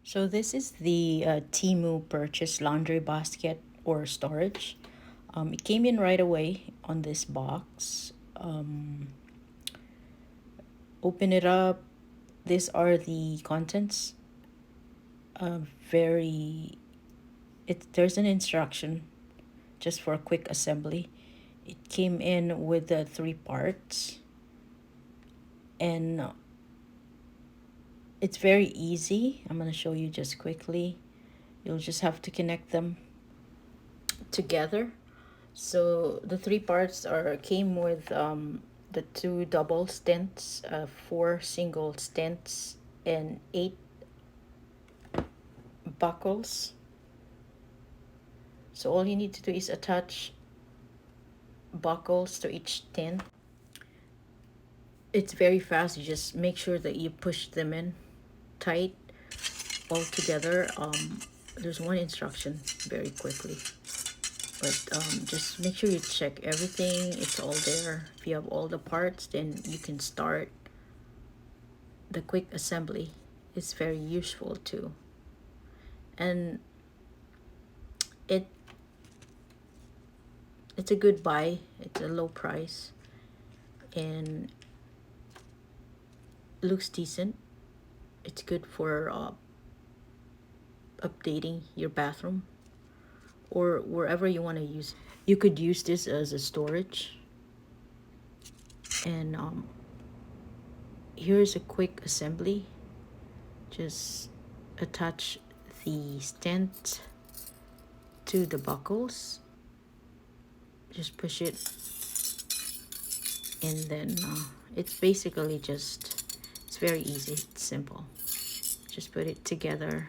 So this is the TEMU Purchase Laundry Basket or storage. It came in right away on this box. Open it up. These are the contents. Very. There's an instruction just for a quick assembly. It came in with the three parts, and it's very easy. I'm gonna show you just quickly. You'll just have to connect them together. So the three parts came with the two double stents, four single stents, and eight buckles. So all you need to do is attach buckles to each stent. It's very fast. You just make sure that you push them in tight all together. There's one instruction very quickly, but just make sure you check everything. It's all there. If you have all the parts, then you can start the quick assembly. It's very useful too, and it it's a good buy. It's a low price and looks decent. It's good for updating your bathroom or wherever you want to use. You could use this as a storage. And here's a quick assembly. Just attach the stent to the buckles. Just push it, and then it's basically it's very easy. It's simple. Just put it together.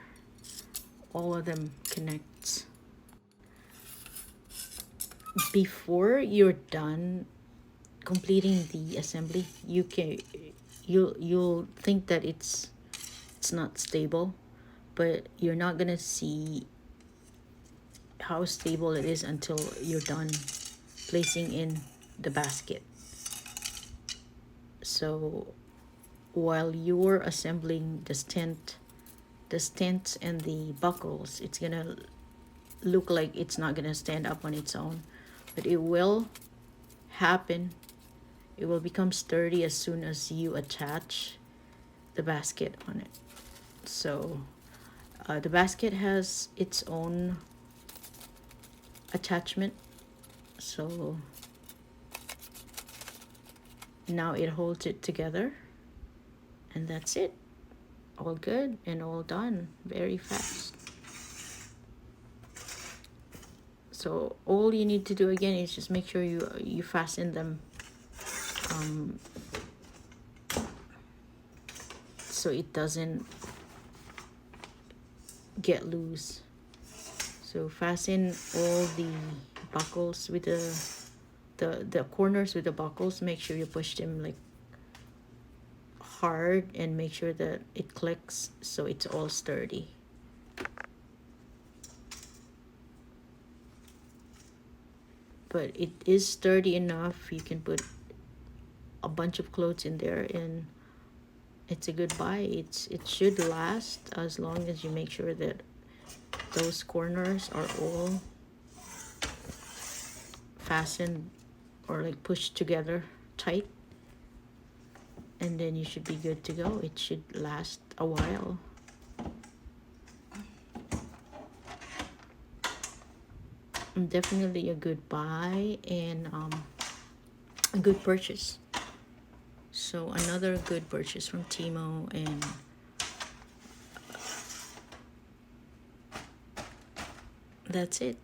All of them connect. Before you're done completing the assembly, you'll think that it's not stable, but you're not gonna see how stable it is until you're done placing in the basket. So while you're assembling the stents and the buckles, it's gonna look like it's not gonna stand up on its own, but it will happen. It will become sturdy as soon as you attach the basket on it. So the basket has its own attachment, so now it holds it together, and that's it. All good and all done very fast. So all you need to do again is just make sure you fasten them so it doesn't get loose. So fasten all the buckles with the corners with the buckles. Make sure you push them like hard and make sure that it clicks so it's all sturdy. But it is sturdy enough. You can put a bunch of clothes in there, and it's a good buy. It should last as long as you make sure that those corners are all fastened or like pushed together tight, and then you should be good to go. It should last a while. Definitely a good buy and a good purchase. So another good purchase from TEMU, and that's it.